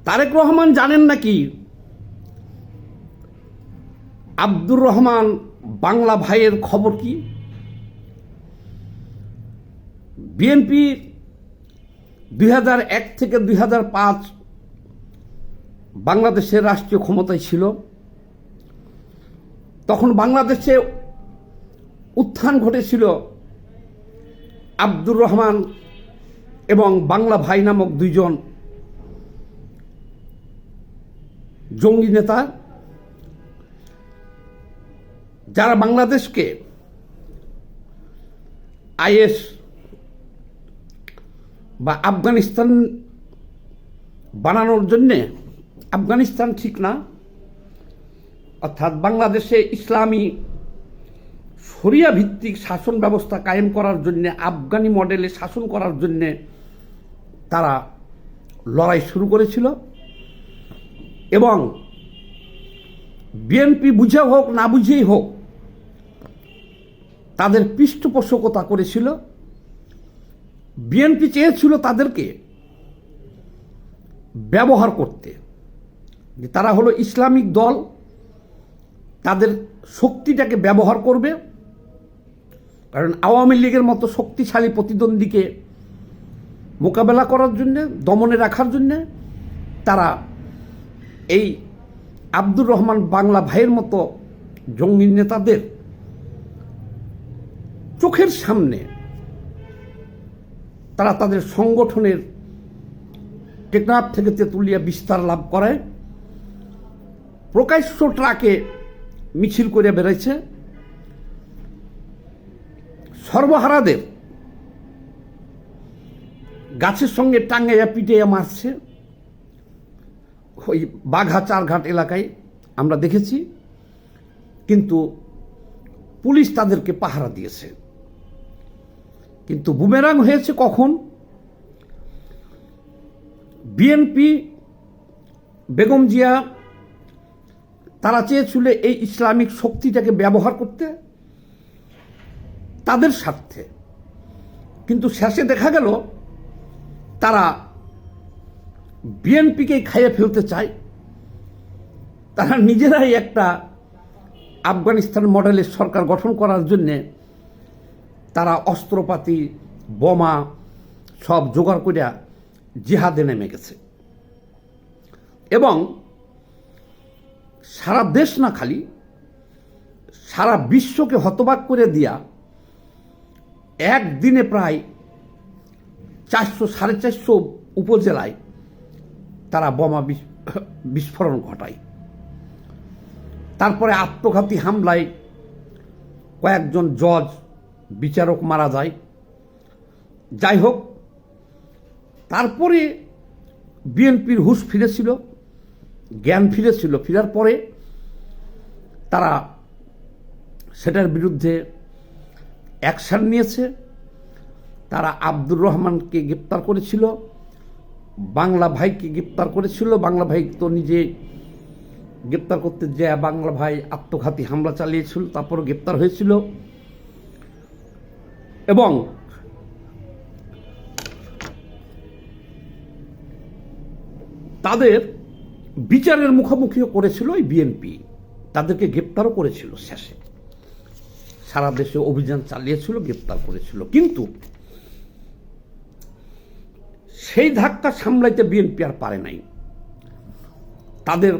তারেক রহমান জানেন নাকি আব্দুর রহমান বাংলা ভাইয়ের খবর কি? বিএনপি 2001 থেকে 2005 বাংলাদেশের রাষ্ট্রীয় ক্ষমতায় ছিল। তখন বাংলাদেশে উত্থান ঘটেছিল আব্দুর রহমান এবং বাংলা ভাই নামক দুইজন জঙ্গি নেতা, যারা বাংলাদেশকে আইএস বা আফগানিস্তান বানানোর জন্যে, আফগানিস্তান ঠিক না, অর্থাৎ বাংলাদেশে ইসলামী শরিয়া ভিত্তিক শাসন ব্যবস্থা কায়েম করার জন্যে, আফগানি মডেলে শাসন করার জন্যে তারা লড়াই শুরু করেছিল। এবং বিএনপি বুঝে হোক না বুঝেই হোক তাদের পৃষ্ঠপোষকতা করেছিল। বিএনপি চেয়েছিল তাদেরকে ব্যবহার করতে, যে তারা হলো ইসলামিক দল, তাদের শক্তিটাকে ব্যবহার করবে। কারণ আওয়ামী লীগের মতো শক্তিশালী প্রতিদ্বন্দ্বীকে মোকাবেলা করার জন্যে, দমনে রাখার জন্যে তারা এই আব্দুর রহমান বাংলা ভাইয়ের মতো জঙ্গি নেতাদের চোখের সামনে তারা তাদের সংগঠনের টেকনাফ থেকে তেঁতুলিয়া বিস্তার লাভ করায়, প্রকাশ্য ট্রাকে মিছিল করে বেড়েছে, সর্বহারাদের গাছের সঙ্গে টাঙ্গাইয়া পিটাইয়া মারছে। ওই বাঘা চারঘাট এলাকায় আমরা দেখেছি, কিন্তু পুলিশ তাদেরকে পাহারা দিয়েছে। কিন্তু বুমেরাং হয়েছে কখন? বিএনপি, বেগম জিয়া তারা চেয়েছিল এই ইসলামিক শক্তিটাকে ব্যবহার করতে তাদের স্বার্থে, কিন্তু শেষে দেখা গেল তারা বিএনপিকেই খাইয়ে ফেলতে চায়। তারা নিজেরাই একটা আফগানিস্তান মডেলের সরকার গঠন করার জন্যে তারা অস্ত্রপাতি, বোমা সব জোগাড় করিয়া জিহাদে নেমে গেছে। এবং সারা দেশ না, খালি সারা বিশ্বকে হতবাক করে দিয়া একদিনে প্রায় 400-450 উপজেলায় তারা বোমা বিস্ফোরণ ঘটায়। তারপরে আত্মঘাতী হামলায় কয়েকজন জজ, বিচারক মারা যায়। যাই হোক, তারপরে বিএনপির হুঁশ ফিরেছিল, জ্ঞান ফিরেছিল। ফেরার পরে তারা সেটার বিরুদ্ধে অ্যাকশন নিয়েছে। তারা আব্দুর রহমানকে গ্রেপ্তার করেছিল, বাংলা ভাইকে গ্রেপ্তার করেছিল। বাংলা ভাই তো নিজে গ্রেপ্তার করতে যায় বাংলা ভাই আত্মঘাতী হামলা চালিয়েছিল, তারপর গ্রেপ্তার হয়েছিল। এবং তাদের বিচারের মুখোমুখিও করেছিল এই বিএনপি, তাদেরকে গ্রেপ্তারও করেছিল। শেষে সারা দেশে অভিযান চালিয়েছিল, গ্রেপ্তার করেছিল। কিন্তু সেই ধাক্কা সামলাইতে বিএনপি আর পারে নাই। তাদের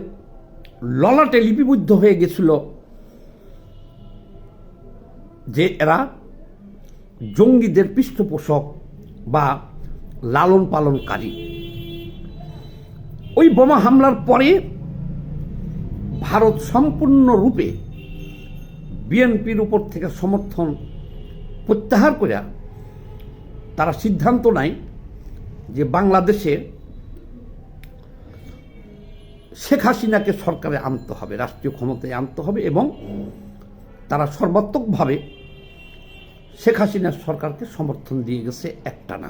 ললাটে লিপিবদ্ধ হয়ে গেছিল যে এরা জঙ্গিদের পৃষ্ঠপোষক বা লালন পালনকারী। ওই বোমা হামলার পরে ভারত সম্পূর্ণরূপে বিএনপির উপর থেকে সমর্থন প্রত্যাহার করে তারা সিদ্ধান্ত নেয় যে বাংলাদেশে শেখ হাসিনাকে সরকারে আনতে হবে, রাষ্ট্রীয় ক্ষমতায় আনতে হবে। এবং তারা সর্বাত্মকভাবে শেখ হাসিনার সরকারকে সমর্থন দিয়ে গেছে একটানা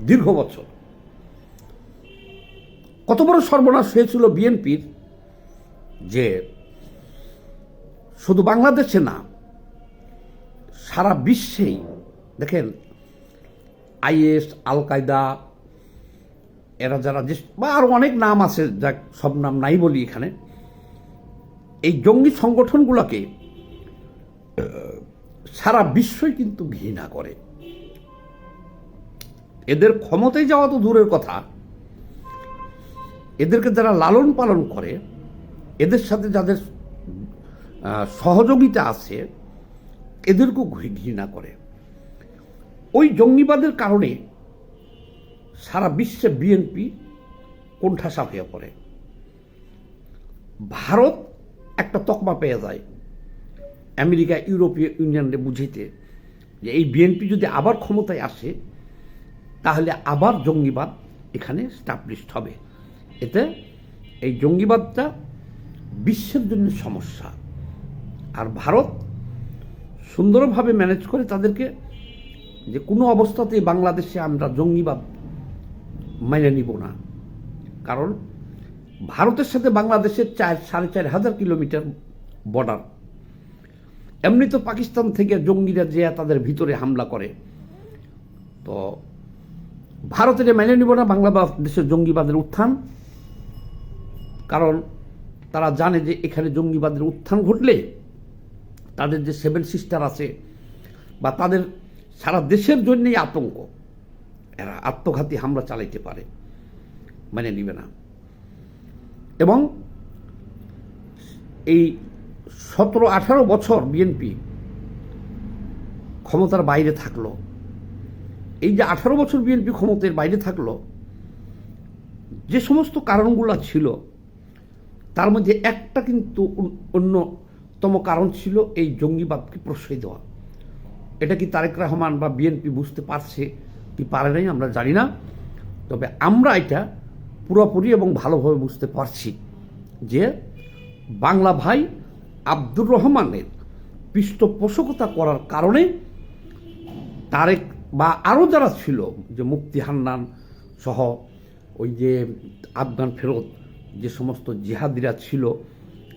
দীর্ঘ বছর। কত বড় সর্বনাশ হয়েছিল বিএনপির, যে শুধু বাংলাদেশে না, সারা বিশ্বেই দেখেন আইএস, আল কায়দা, এরা যারা যে বা আরও অনেক নাম আছে, যা সব নাম নাই বলি এখানে, এই জঙ্গি সংগঠনগুলোকে সারা বিশ্বই কিন্তু ঘৃণা করে। এদের ক্ষমতায় যাওয়া তো দূরের কথা, এদেরকে যারা লালন পালন করে, এদের সাথে যাদের সহযোগিতা আছে, এদেরকেও ঘৃণা করে। ওই জঙ্গিবাদের কারণে সারা বিশ্বে বিএনপি কোণঠাসা হয়ে পড়ে। ভারত একটা তকমা পেয়ে যায় আমেরিকা, ইউরোপীয় ইউনিয়নকে বুঝাইতে যে এই বিএনপি যদি আবার ক্ষমতায় আসে তাহলে আবার জঙ্গিবাদ এখানে স্টাবলিশড হবে। এতে এই জঙ্গিবাদটা বিশ্বের জন্য সমস্যা। আর ভারত সুন্দরভাবে ম্যানেজ করে তাদেরকে, যে কোনো অবস্থাতেই বাংলাদেশে আমরা জঙ্গিবাদ মেনে নিব না। কারণ ভারতের সাথে বাংলাদেশের 4,500 কিলোমিটার বর্ডার। এমনি তো পাকিস্তান থেকে জঙ্গিরা যে তাদের ভিতরে হামলা করে, তো ভারতের মেনে নিব না বাংলাদেশের জঙ্গিবাদের উত্থান। কারণ তারা জানে যে এখানে জঙ্গিবাদের উত্থান ঘটলে তাদের যে 7 সিস্টার আছে বা তাদের সারা দেশের জন্যই আতঙ্ক, এরা আত্মঘাতী হামলা চালাইতে পারে, মেনে নিবে না। এবং এই 17-18 বছর বিএনপি ক্ষমতার বাইরে থাকলো। এই যে 18 বছর বিএনপি ক্ষমতার বাইরে থাকলো, যে সমস্ত কারণগুলো ছিল তার মধ্যে একটা কিন্তু অন্যতম কারণ ছিল এই জঙ্গিবাদকে প্রশ্রয় দেওয়া। এটা কি তারেক রহমান বা বিএনপি বুঝতে পারছে কি পারে নাই আমরা জানি না, তবে আমরা এটা পুরোপুরি এবং ভালোভাবে বুঝতে পারছি যে বাংলা ভাই আব্দুর রহমানের পৃষ্ঠপোষকতা করার কারণে তারেক বা আরও যারা ছিল, যে মুফতি হান্নান সহ ওই যে আফগান ফেরত যে সমস্ত জিহাদিরা ছিল,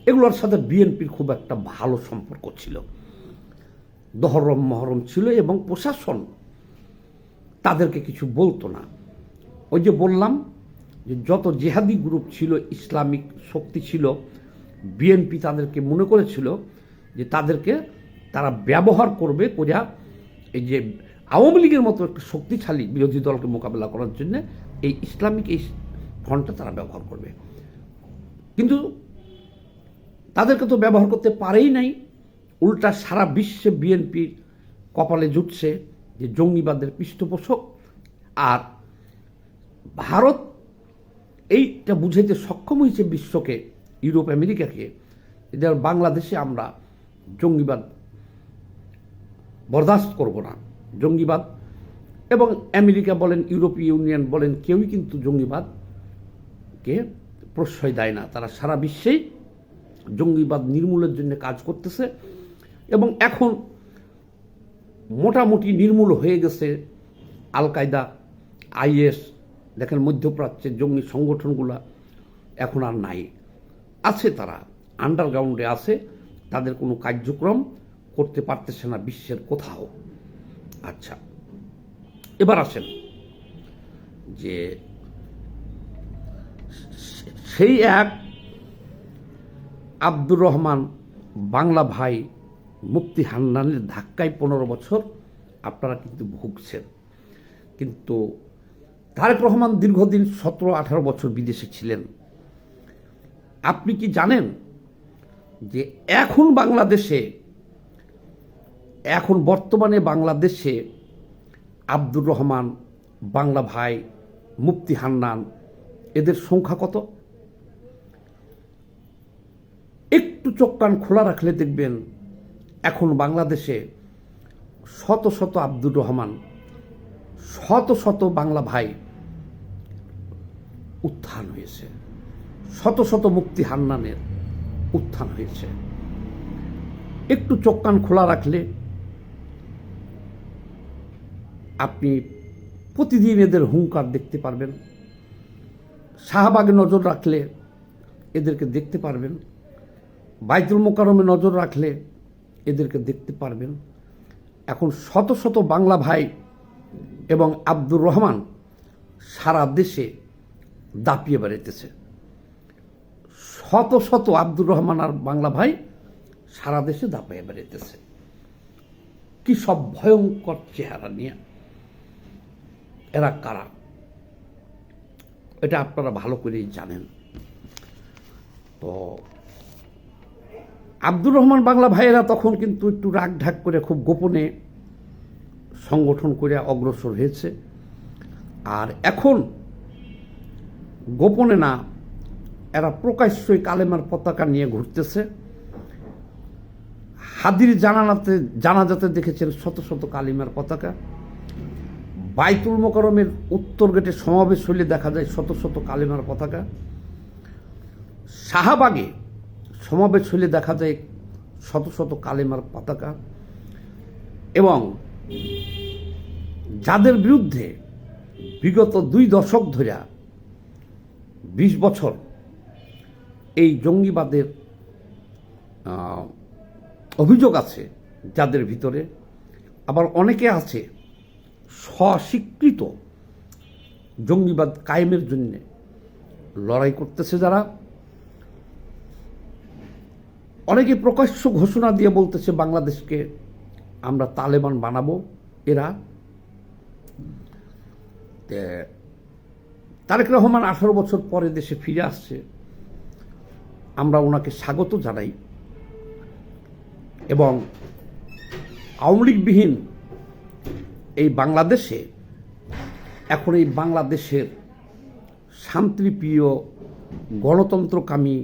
এগুলোর সাথে বিএনপির খুব একটা ভালো সম্পর্ক ছিল, দহরম মহরম ছিল, এবং প্রশাসন তাদেরকে কিছু বলতো না। ওই যে বললাম যে যত জিহাদি গ্রুপ ছিল, ইসলামিক শক্তি ছিল, বিএনপি তাদেরকে মনে করেছিল যে তাদেরকে তারা ব্যবহার করবে করিয়া এই যে আওয়ামী লীগের মতো একটা শক্তিশালী বিরোধী দলকে মোকাবেলা করার জন্য এই ইসলামিক এই ফ্রন্টটা তারা ব্যবহার করবে। কিন্তু তাদেরকে তো ব্যবহার করতে পারেই নাই, উল্টা সারা বিশ্বে বিএনপির কপালে জুটছে যে জঙ্গিবাদের পৃষ্ঠপোষক। আর ভারত এইটা বুঝাইতে সক্ষম হয়েছে বিশ্বকে, ইউরোপ আমেরিকাকে, এদের বাংলাদেশে আমরা জঙ্গিবাদ বরদাস্ত করব না। জঙ্গিবাদ, এবং আমেরিকা বলেন, ইউরোপীয় ইউনিয়ন বলেন, কেউই কিন্তু জঙ্গিবাদকে প্রশ্রয় দেয় না। তারা সারা বিশ্বেই জঙ্গিবাদ নির্মূলের জন্য কাজ করতেছে, এবং এখন মোটামুটি নির্মূল হয়ে গেছে আল কায়দা, আইএস। দেখেন মধ্যপ্রাচ্যের জঙ্গি সংগঠনগুলো এখন আর নাই, আছে তারা আন্ডারগ্রাউন্ডে আছে, তাদের কোনো কার্যক্রম করতে পারতেছে না বিশ্বের কোথাও। আচ্ছা, এবার আসেন যে সেই এক আব্দুর রহমান বাংলা ভাই মুফতি হান্নানের ধাক্কায় 15 বছর আপনারা কিন্তু ভুগছেন। কিন্তু তারেক রহমান দীর্ঘদিন 17-18 বছর বিদেশে ছিলেন। আপনি কি জানেন যে এখন বর্তমানে বাংলাদেশে আব্দুর রহমান, বাংলা ভাই, মুফতি হান্নান এদের সংখ্যা কত? একটু চোখ কান খোলা রাখলে দেখবেন এখন বাংলাদেশে শত শত আব্দুর রহমান, শত শত বাংলা ভাই উত্থান হয়েছে, শত শত মুফতি হান্নানের উত্থান হয়েছে। একটু চোখ কান খোলা রাখলে আপনি প্রতিদিন এদের হুঙ্কার দেখতে পারবেন। শাহবাগে নজর রাখলে এদেরকে দেখতে পারবেন, বাইতুল মোকাররমে নজর রাখলে এদেরকে দেখতে পারবেন। এখন শত শত বাংলা ভাই এবং আব্দুর রহমান সারা দেশে দাপিয়ে বেড়াইতেছে। শত শত আব্দুর রহমান আর বাংলা ভাই সারা দেশে দাপিয়ে বেড়াইতেছে। কি সব ভয়ঙ্কর চেহারা নিয়ে, এরা কারা এটা আপনারা ভালো করেই জানেন। তো আব্দুর রহমান বাংলা ভাইয়েরা তখন কিন্তু একটু রাগ ঢাক করে খুব গোপনে সংগঠন করে অগ্রসর হয়েছে। আর এখন গোপনে না, এরা প্রকাশ্যই কালেমার পতাকা নিয়ে ঘুরতেছে। হাদির জানাজাতে দেখেছেন শত শত কালিমার পতাকা। বাইতুল মোকাররমের উত্তর গেটে সমাবেশ হলে দেখা যায় শত শত কালিমার পতাকা। শাহবাগে সমাবেশ হলে দেখা যায় শত শত কালিমার পতাকা। এবং যাদের বিরুদ্ধে বিগত 2 দশক ধরে 20 বছর এই জঙ্গিবাদের অভিযোগ আছে, যাদের ভিতরে আবার অনেকে আছে স্বস্বীকৃত জঙ্গিবাদ কায়েমের জন্য লড়াই করতেছে, যারা অনেকে প্রকাশ্য ঘোষণা দিয়ে বলতেছে বাংলাদেশকে আমরা তালেবান বানাবো। এরা তারেক রহমান 18 বছর পরে দেশে ফিরে আসছে, আমরা ওনাকে স্বাগত জানাই। এবং আওয়ামী লীগবিহীন এই বাংলাদেশে এখন এই বাংলাদেশের শান্তিপ্রিয় গণতন্ত্রকামী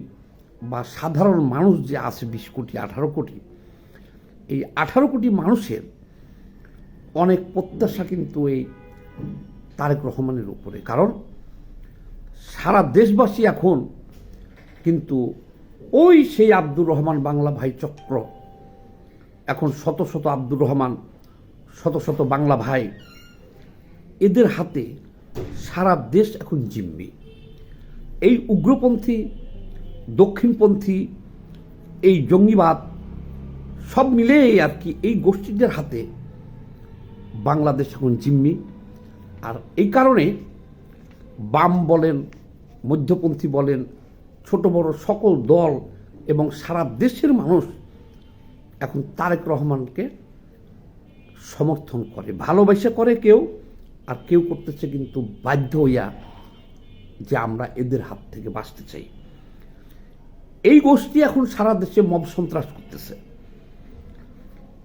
বা সাধারণ মানুষ যে আছে 20 কোটি 18 কোটি, এই 18 কোটি মানুষের অনেক প্রত্যাশা কিন্তু এই তারেক রহমানের উপরে। কারণ সারা দেশবাসী এখন কিন্তু ওই সেই আব্দুর রহমান বাংলা ভাই চক্র, এখন শত শত আব্দুর রহমান, শত শত বাংলা ভাই, এদের হাতে সারা দেশ এখন জিম্মি। এই উগ্রপন্থী, দক্ষিণপন্থী, এই জঙ্গিবাদ সব মিলেই আর কি এই গোষ্ঠীদের হাতে বাংলাদেশ এখন জিম্মি। আর এই কারণে বাম বলেন, মধ্যপন্থী বলেন, ছোট বড় সকল দল এবং সারা দেশের মানুষ এখন তারেক রহমানকে সমর্থন করে, ভালোবাসা করে কেউ, আর কেউ করতেছে কিন্তু বাধ্য হইয়া যে আমরা এদের হাত থেকে বাঁচতে চাই। এই গোষ্ঠী এখন সারা দেশে মব সন্ত্রাস করতেছে।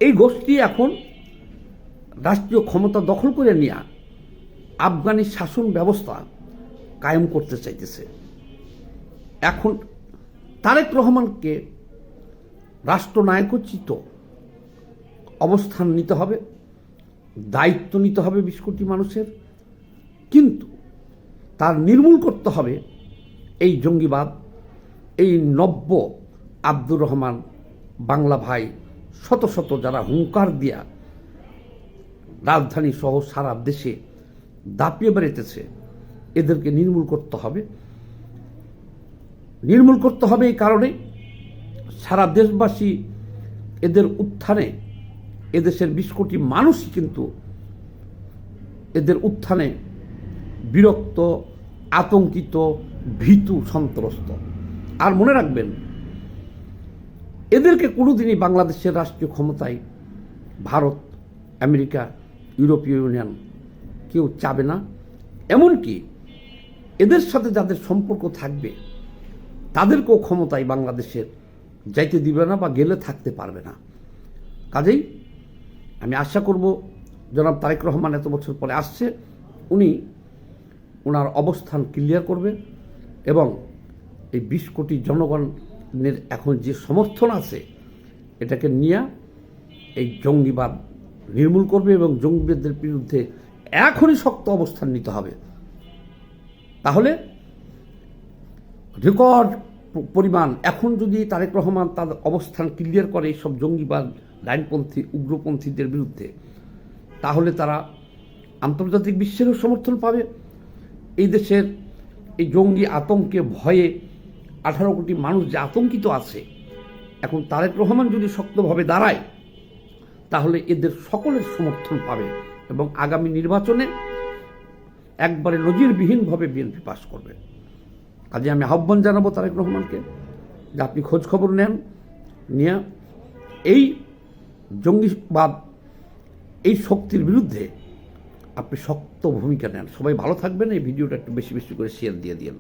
এই গোষ্ঠী এখন রাষ্ট্রীয় ক্ষমতা দখল করে নিয়ে আফগানি শাসন ব্যবস্থা কায়েম করতে চাইতেছে। এখন তারেক রহমানকে রাষ্ট্রনায়কোচিত অবস্থান নিতে হবে, দায়িত্ব নিতে হবে 20 কোটি মানুষের, কিন্তু তার নির্মূল করতে হবে এই জঙ্গিবাদ, এই নব্য আব্দুর রহমান বাংলা ভাই, শত শত যারা হুঙ্কার দিয়া রাজধানী সহ সারা দেশে দাপিয়ে বেড়াইতেছে, এদেরকে নির্মূল করতে হবে। নির্মূল করতে হবে এই কারণে সারা দেশবাসী এদের উত্থানে, এদেশের 20 কোটি মানুষই কিন্তু এদের উত্থানে বিরক্ত, আতঙ্কিত, ভীতু, সন্ত্রস্ত। আর মনে রাখবেন, এদেরকে কোনোদিনই বাংলাদেশের রাষ্ট্রীয় ক্ষমতায় ভারত, আমেরিকা, ইউরোপীয় ইউনিয়ন কেউ চাবে না। এমনকি এদের সাথে যাদের সম্পর্ক থাকবে তাদেরকেও ক্ষমতায় বাংলাদেশের যাইতে দিবে না বা গেলে থাকতে পারবে না। কাজেই আমি আশা করব জনাব তারেক রহমান এত বছর পরে আসছে, উনি ওনার অবস্থান ক্লিয়ার করবে এবং এই 20 কোটি জনগণের এখন যে সমর্থন আছে এটাকে নিয়ে এই জঙ্গিবাদ নির্মূল করবে এবং জঙ্গিবাদের বিরুদ্ধে এখনই শক্ত অবস্থান নিতে হবে। তাহলে রেকর্ড পরিমাণ এখন যদি তারেক রহমান তার অবস্থান ক্লিয়ার করে এইসব জঙ্গিবাদ, ডাইনপন্থী, উগ্রপন্থীদের বিরুদ্ধে, তাহলে তারা আন্তর্জাতিক বিশ্বেরও সমর্থন পাবে। এই দেশের এই জঙ্গি আতঙ্কে ভয়ে 18 কোটি মানুষ যে আতঙ্কিত আছে, এখন তারেক রহমান যদি শক্তভাবে দাঁড়ায় তাহলে এদের সকলের সমর্থন পাবে এবং আগামী নির্বাচনে একবারে নজিরবিহীনভাবে বিএনপি পাশ করবে। কাজে আমি আহ্বান জানাবো তারেক রহমানকে যে আপনি খোঁজ খবর নেন, নিয়ে এই জঙ্গিবাদ, এই শক্তির বিরুদ্ধে আপনি শক্ত ভূমিকা নেন। সবাই ভালো থাকবেন। এই ভিডিওটা একটু বেশি বেশি করে শেয়ার দিয়ে দিন।